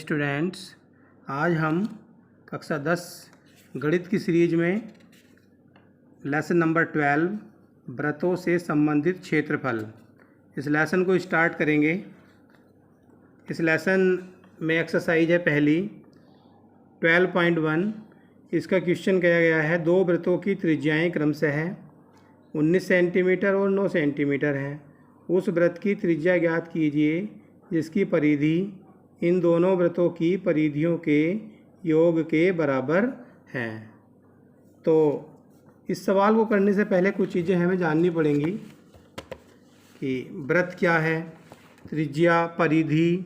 Students, आज हम कक्षा 10 गणित की सीरीज में लेसन नंबर 12 व्रतों से संबंधित क्षेत्रफल इस लेसन को स्टार्ट करेंगे। इस लेसन में एक्सरसाइज है पहली 12.1। इसका क्वेश्चन किया गया है, दो वृत्तों की त्रिज्याएं क्रमशः 19 सेंटीमीटर और 9 सेंटीमीटर हैं। उस वृत्त की त्रिज्या ज्ञात कीजिए जिसकी परिधि इन दोनों वृत्तों की परिधियों के योग के बराबर है। तो इस सवाल को करने से पहले कुछ चीज़ें हमें जाननी पड़ेंगी कि वृत्त क्या है, त्रिज्या, परिधि,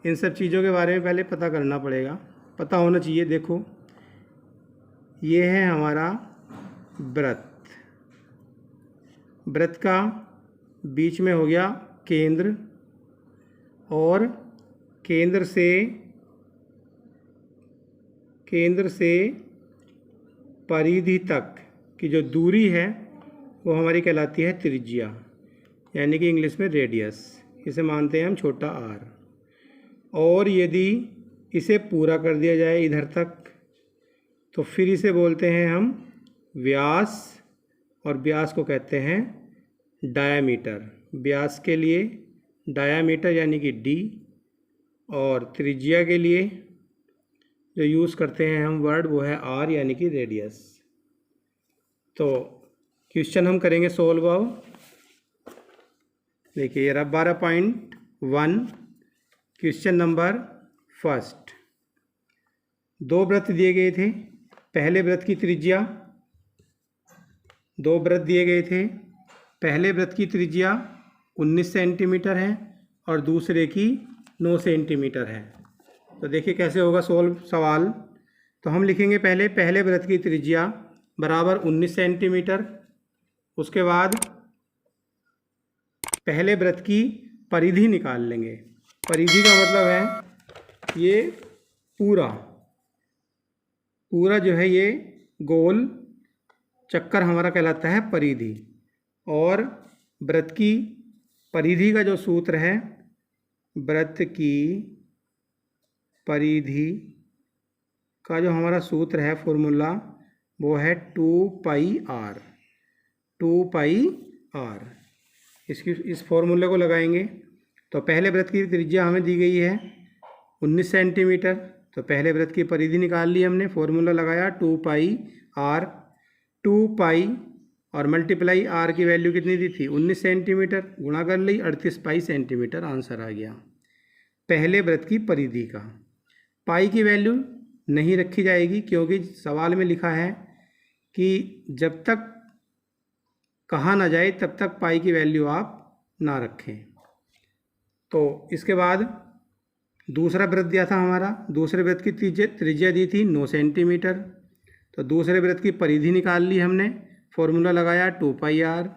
इन सब चीज़ों के बारे में पहले पता करना पड़ेगा, पता होना चाहिए। देखो, ये है हमारा वृत्त। वृत्त का बीच में हो गया केंद्र, और केंद्र से परिधि तक की जो दूरी है वो हमारी कहलाती है त्रिज्या, यानी कि इंग्लिश में रेडियस। इसे मानते हैं हम छोटा r। और यदि इसे पूरा कर दिया जाए इधर तक तो फिर इसे बोलते हैं हम व्यास, और व्यास को कहते हैं डायामीटर। व्यास के लिए डायामीटर यानी कि d, और त्रिज्या के लिए जो यूज़ करते हैं हम वर्ड वो है r यानी कि रेडियस। तो क्वेश्चन हम करेंगे सोल्व अब। देखिए ये रहा 12.1 क्वेश्चन नंबर फर्स्ट। दो वृत्त दिए गए थे। पहले वृत्त की त्रिज्या, दो वृत्त दिए गए थे। पहले वृत्त की त्रिज्या 19 सेंटीमीटर है और दूसरे की 9 सेंटीमीटर है। तो देखिए कैसे होगा सोल्व सवाल। तो हम लिखेंगे पहले वृत्त की त्रिज्या बराबर 19 सेंटीमीटर। उसके बाद पहले वृत्त की परिधि निकाल लेंगे। परिधि का मतलब है ये पूरा जो है ये गोल चक्कर हमारा कहलाता है परिधि। और वृत्त की परिधि का जो सूत्र है, वृत्त की परिधि का जो हमारा सूत्र है फॉर्मूला, वो है 2πr। 2πr इस फॉर्मूले को लगाएंगे। तो पहले वृत्त की त्रिज्या हमें दी गई है 19 सेंटीमीटर। तो पहले वृत्त की परिधि निकाल ली हमने, फॉर्मूला लगाया 2πr। 2π और मल्टीप्लाई r की वैल्यू कितनी दी थी 19 सेंटीमीटर, गुणा कर ली 38 पाई सेंटीमीटर, आंसर आ गया पहले वृत्त की परिधि का। पाई की वैल्यू नहीं रखी जाएगी क्योंकि सवाल में लिखा है कि जब तक कहा ना जाए तब तक पाई की वैल्यू आप ना रखें। तो इसके बाद दूसरा वृत्त दिया था हमारा, दूसरे वृत्त की त्रिज्या दी थी 9 सेंटीमीटर। तो दूसरे वृत्त की परिधि निकाल ली हमने, फॉर्मूला लगाया 2πr।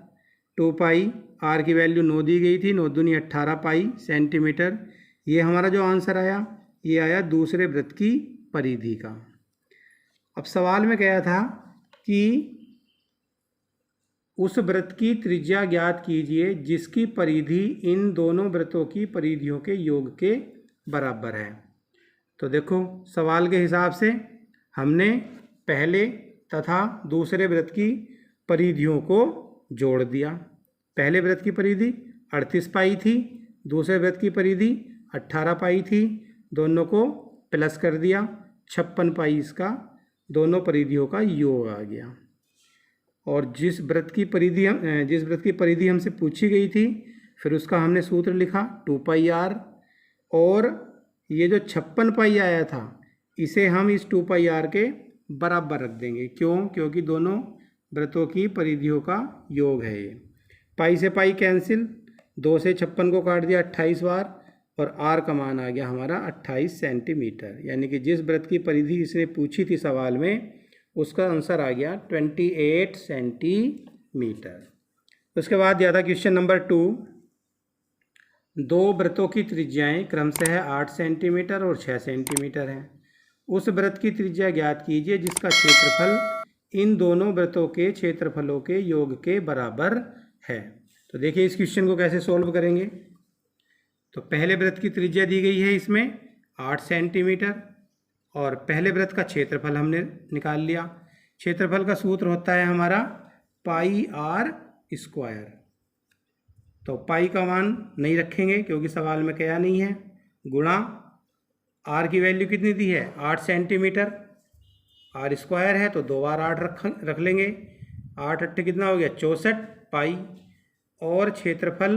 2πr की वैल्यू 9 दी गई थी, 9 दूनी 18 पाई सेंटीमीटर। ये हमारा जो आंसर आया, ये आया दूसरे वृत्त की परिधि का। अब सवाल में कहा था कि उस वृत्त की त्रिज्या ज्ञात कीजिए जिसकी परिधि इन दोनों वृत्तों की परिधियों के योग के बराबर है। तो देखो सवाल के हिसाब से हमने पहले तथा दूसरे वृत्त की परिधियों को जोड़ दिया। पहले वृत्त की परिधि 38 पाई थी, दूसरे वृत्त की परिधि 18 पाई थी, दोनों को प्लस कर दिया 56 पाई, इसका दोनों परिधियों का योग आ गया। और जिस वृत्त की परिधि हमसे पूछी गई थी, फिर उसका हमने सूत्र लिखा 2πr। और ये जो 56 पाई आया था इसे हम इस 2πr के बराबर रख देंगे। क्यों? क्योंकि दोनों वृत्तों की परिधियों का योग है ये। पाई से पाई कैंसिल, 2 से 56 को काट दिया 28 बार, और r का मान आ गया हमारा 28 सेंटीमीटर। यानी कि जिस वृत्त की परिधि इसने पूछी थी सवाल में, उसका आंसर आ गया 28 सेंटीमीटर। उसके बाद दिया था क्वेश्चन नंबर 2। दो वृत्तों की त्रिज्याएं क्रमशः 8 सेंटीमीटर और 6 सेंटीमीटर हैं। उस वृत्त की त्रिज्या ज्ञात कीजिए जिसका क्षेत्रफल इन दोनों वृत्तों के क्षेत्रफलों के योग के बराबर है। तो देखिए इस क्वेश्चन को कैसे सोल्व करेंगे। तो पहले वृत्त की त्रिज्या दी गई है इसमें 8 सेंटीमीटर, और पहले वृत्त का क्षेत्रफल हमने निकाल लिया। क्षेत्रफल का सूत्र होता है हमारा पाई आर स्क्वायर। तो पाई का मान नहीं रखेंगे क्योंकि सवाल में क्या नहीं है, गुणा आर की वैल्यू कितनी दी है 8 सेंटीमीटर, आर स्क्वायर है तो 2 बार 8 रख लेंगे, 8 अट्ठे कितना हो गया 64 पाई, और क्षेत्रफल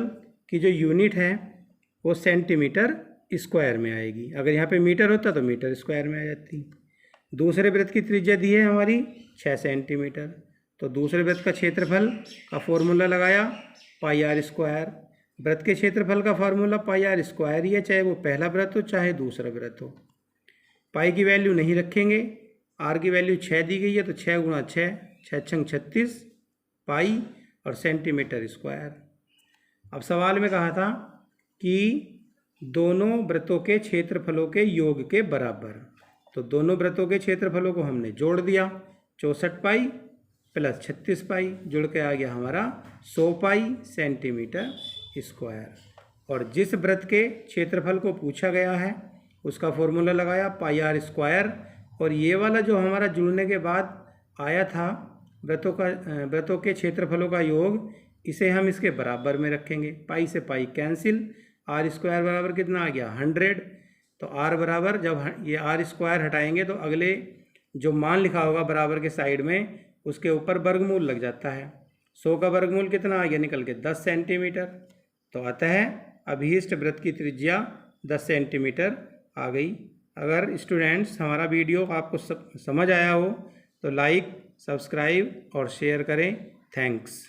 की जो यूनिट है वो सेंटीमीटर स्क्वायर में आएगी। अगर यहाँ पे मीटर होता तो मीटर स्क्वायर में आ जाती। दूसरे वृत्त की त्रिज्या दी है हमारी 6 सेंटीमीटर, तो दूसरे वृत्त का क्षेत्रफल का फॉर्मूला लगाया पाई आर स्क्वायर। वृत्त के क्षेत्रफल का फार्मूला पाई आर स्क्वायर ही है, चाहे वो पहला वृत्त हो चाहे दूसरा वृत्त हो। पाई की वैल्यू नहीं रखेंगे, आर की वैल्यू 6 दी गई है तो 6 गुणा 6, 6 36 पाई और सेंटीमीटर स्क्वायर। अब सवाल में कहा था कि दोनों वृत्तों के क्षेत्रफलों के योग के बराबर, तो दोनों वृत्तों के क्षेत्रफलों को हमने जोड़ दिया, 64 पाई प्लस 36 पाई जुड़ के आ गया हमारा 100 पाई सेंटीमीटर स्क्वायर। और जिस वृत्त के क्षेत्रफल को पूछा गया है उसका फॉर्मूला लगाया पाई आर स्क्वायर, और ये वाला जो हमारा जुड़ने के बाद आया था वृत्तों के क्षेत्रफलों का योग, इसे हम इसके बराबर में रखेंगे। पाई से पाई कैंसिल, आर स्क्वायर बराबर कितना आ गया 100। तो आर बराबर, जब ये आर स्क्वायर हटाएंगे तो अगले जो मान लिखा होगा बराबर के साइड में उसके ऊपर वर्गमूल लग जाता है। 100 का वर्गमूल कितना आ गया निकल के 10 सेंटीमीटर। तो अतः अभीष्ट वृत्त की त्रिज्या 10 सेंटीमीटर आ गई। अगर स्टूडेंट्स हमारा वीडियो आपको समझ आया हो तो लाइक, सब्सक्राइब और शेयर करें। थैंक्स।